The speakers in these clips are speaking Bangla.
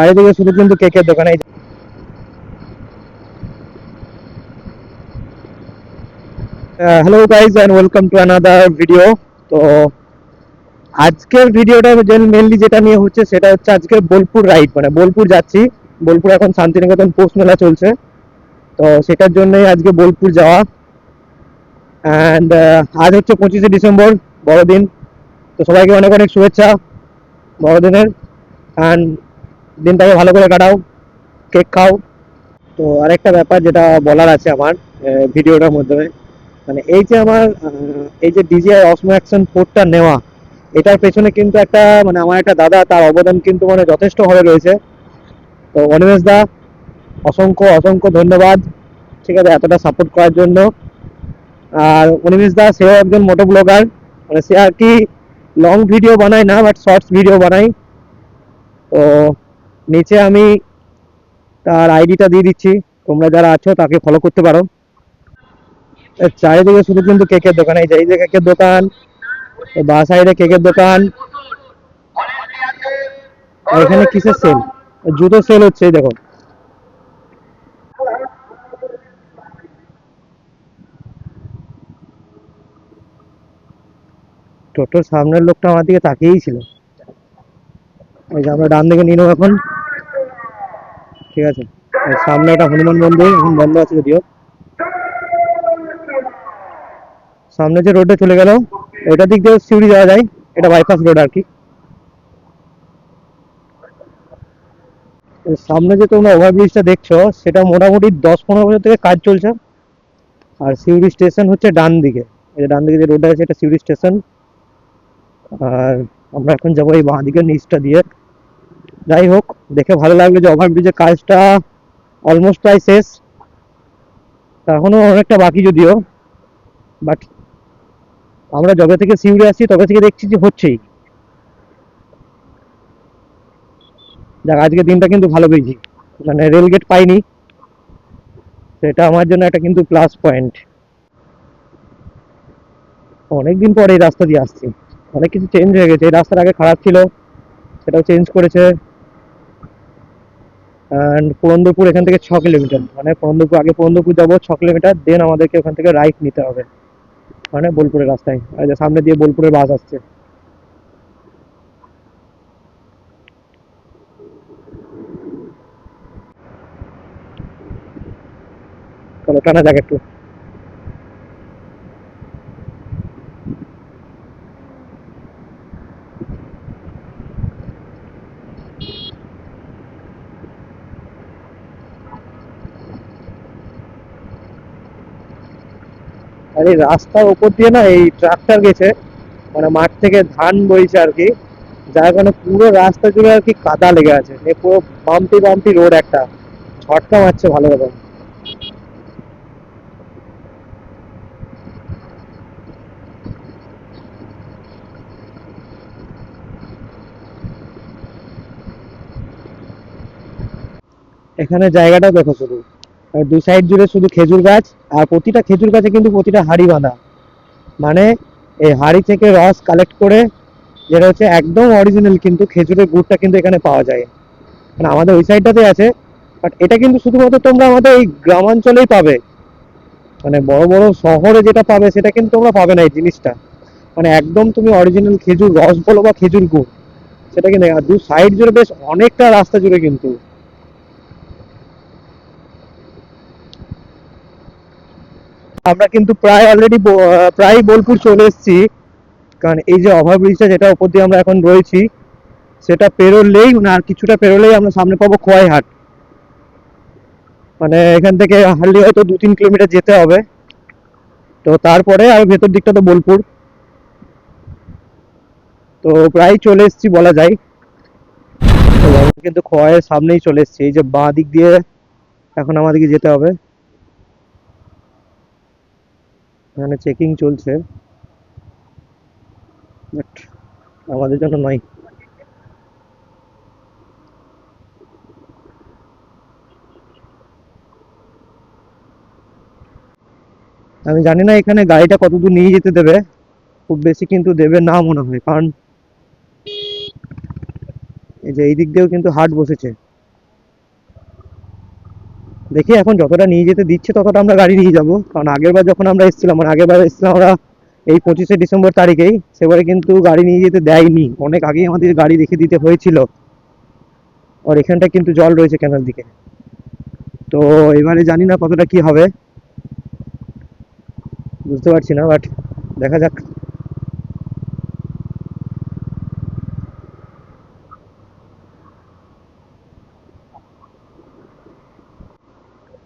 চারিদিকে শুধু কিন্তু কেকের দোকান। Hello guys and welcome to another video. তো আজকের ভিডিওটা মেনলি যেটা নিয়ে হচ্ছে সেটা হচ্ছে আজকে বোলপুর রাইড, মানে বোলপুর যাচ্ছি। বোলপুর এখন শান্তিনিকেতন পৌষ মেলা চলছে, তো সেটার জন্যই আজকে বোলপুর যাওয়া। অ্যান্ড আজ হচ্ছে 25শে ডিসেম্বর, বড়দিন। তো সবাইকে অনেক অনেক শুভেচ্ছা বড়দিনের। অ্যান্ড দিনটাকে ভালো করে কাটাও, কেক খাও। তো আরেকটা ব্যাপার যেটা বলার আছে আমার ভিডিওটার মাধ্যমে, মানে এই যে আমার এই যে ডিজিআই অসমো অ্যাকশন 4টা নেওয়া, এটার পেছনে কিন্তু একটা মানে আমার একটা দাদা, তার অবদান কিন্তু মানে যথেষ্ট ভাবে রয়েছে। তো অনিমেষ দা, অসংখ্য অসংখ্য ধন্যবাদ, ঠিক আছে, এতটা সাপোর্ট করার জন্য। আর অনিমেষ দা সেও একজন মোটো ব্লগার, মানে সে আর কি লং ভিডিও বানায় না, বাট শর্টস ভিডিও বানাই। তো নিচে আমি তার আইডিটা দিয়ে দিচ্ছি, তোমরা যারা আছো তাকে ফলো করতে পারো। চারিদিকে শুধু কিন্তু কেকের দোকান, এই যে কেকের দোকান, বা সাইডে কেকের দোকান। আর এখানে কিসের সেল? জুতো সেল হচ্ছে, এই দেখো। টোটোর সামনের লোকটা আমার দিকে তাকিয়েই ছিল। এই যে আমরা ডান দিকে নিয়ে নেবো এখন, ঠিক আছে। আর সামনে একটা হনুমান মন্দির, এখন বন্ধ আছে যদিও। সামনে যে রোডটা চলে গেল, এটা দিক দিয়ে সিউড়ি যাওয়া যায়, এটা বাইপাস রোড আর কি। সামনে যে তোমরা ওভারব্রিজটা দেখছো, সেটা মোটামুটি 10-15 বছর থেকে কাজ চলছে। আর সিউড়ি স্টেশন হচ্ছে ডান দিকে, এই যে ডান দিকে যে রোডটা আছে এটা সিউড়ি স্টেশন। আর আমরা এখন যাবো এই বাঁ দিকের নিচটা দিয়ে। যাই হোক, দেখে ভালো লাগলো যে ওভারব্রিজের কাজটা অলমোস্ট প্রায় শেষ, এখনো অনেকটা বাকি যদিও। বাট আমরা যবে থেকে সিউড়ি আসছি তবে থেকে দেখছি যে হচ্ছেই। যাক, আজকে দিনটা কিন্তু ভালো পেয়েছি, মানে রেলগেট পাইনি, সেটা আমার জন্য একটা কিন্তু প্লাস পয়েন্ট। অনেকদিন পরে এই রাস্তা দিয়ে আসছি, অনেক কিছু চেঞ্জ হয়ে গেছে। এই রাস্তাটা আগে খারাপ ছিল, সেটাও চেঞ্জ করেছে। অ্যান্ড পুরন্দরপুর এখান থেকে 6 কিলোমিটার, মানে পুরন্দরপুর, আগে পুরন্দরপুর যাবো 6 কিলোমিটার, দেন আমাদেরকে ওখান থেকে রাইট নিতে হবে, মানে বোলপুরের রাস্তায়। আর যে সামনে দিয়ে বোলপুরের বাস আসছে, চলো টানা যাক একটু। আর এই রাস্তার উপর দিয়ে না এই ট্রাক্টর গেছে, মানে মাঠ থেকে ধান বইছে আর কি, যার কারণে পুরো রাস্তা জুড়ে আর কি কাদা লেগে আছে। এই পুরো বাম্পি বাম্পি রোড একটা, ঝটকা মারছে ভালো রকম। এখানে জায়গাটা দেখো শুধু, আর দু সাইড জুড়ে শুধু খেজুর গাছ। আর প্রতিটা খেজুর গাছে কিন্তু প্রতিটা হাড়ি বাঁধা, মানে এই হাড়ি থেকে রস কালেক্ট করে, যেটা হচ্ছে একদম অরিজিনাল কিন্তু খেজুরের গুড়টা কিন্তু এখানে পাওয়া যায়। মানে আমাদের ওই সাইডটাতে আছে, বাট এটা কিন্তু শুধুমাত্র তোমরা আমাদের এই গ্রামাঞ্চলেই পাবে। মানে বড় বড় শহরে যেটা পাবে সেটা কিন্তু তোমরা পাবে না এই জিনিসটা। মানে একদম তুমি অরিজিনাল খেজুর রস বলো বা খেজুর গুড়, সেটা কিন্তু। আর দু সাইড জুড়ে বেশ অনেকটা রাস্তা জুড়ে কিন্তু। আমরা কিন্তু প্রায় অলরেডি প্রায় বোলপুর চলে এসেছি। কারণ এই যে ওভারব্রিজটা যেটা উপর দিয়ে আমরা এখন রয়েছি, সেটা পেরোলেই, মানে আর কিছুটা পেরোলেই আমরা সামনে পাবো খোয়াইহাট। মানে এখান থেকে হার্ডলি হয়তো 2-3 কিলোমিটার যেতে হবে। তো তারপরে আর ভেতর দিকটা তো বোলপুর। তো প্রায় চলে এসেছি বলা যায়। তো আমরা কিন্তু খোয়াইয়ের সামনেই চলে এসেছি, এই যে বাঁ দিক দিয়ে এখন আমাদেরকে যেতে হবে। এখানে চেকিং চলছে, বাট আমাদের জন্য নয়। আমি জানি না এখানে গাড়িটা কতদূর নিয়ে যেতে দেবে, খুব বেশি কিন্তু দেবে না মনে হয়। কারণ এই যে এই দিক দিয়েও কিন্তু হাট বসেছে, দেখি এখন যতটা নিয়ে যেতে দিচ্ছে ততটা আমরা গাড়ি নিয়ে যাবো, কারণ আগেরবার যখন আমরা এসেছিলাম মানে আগেরবার এসেছিলাম আমরা এই 25শে ডিসেম্বর তারিখেই, সেবারে কিন্তু গাড়ি নিয়ে যেতে দেয়নি, অনেক আগেই আমাদের গাড়ি রেখে দিতে হয়েছিল। আর এখানটা কিন্তু জল রয়েছে কেনার দিকে। তো এবারে জানি না কতটা কি হবে, বুঝতে পারছি না, বাট দেখা যাক।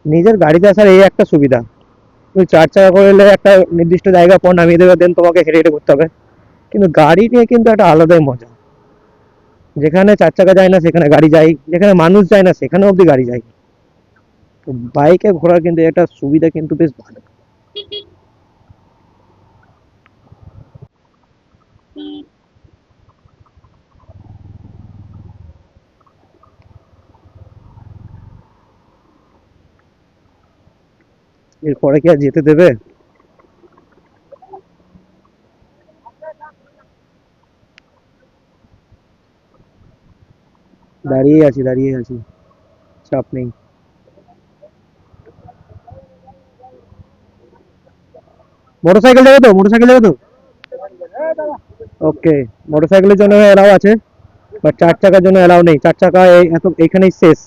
নিজের গাড়িতে আসার এই একটা সুবিধা, তুমি 4 চাকা করে এলে একটা নির্দিষ্ট জায়গা পর নামিয়ে দেবে, দেন তোমাকে হেঁটে হেঁটে করতে হবে। কিন্তু গাড়ি নিয়ে কিন্তু একটা আলাদাই মজা, যেখানে 4 চাকা যায় না সেখানে গাড়ি যায়, যেখানে মানুষ যায় না সেখানে অব্দি গাড়ি যায়। তো বাইকে ঘোরার কিন্তু একটা সুবিধা কিন্তু বেশ ভালো। এরপরে কি আর যেতে দেবে? দাঁড়িয়ে আছি, দাঁড়িয়ে আছি, চাপ নেই। মোটরসাইকেল যাবে তো, মোটরসাইকেল যাবে তো? ওকে। মোটরসাইকেলের জন্য এলাও আছে, বাট 4 চাকার জন্য এলাও নেই, 4 চাকা এত এখানেই শেষ।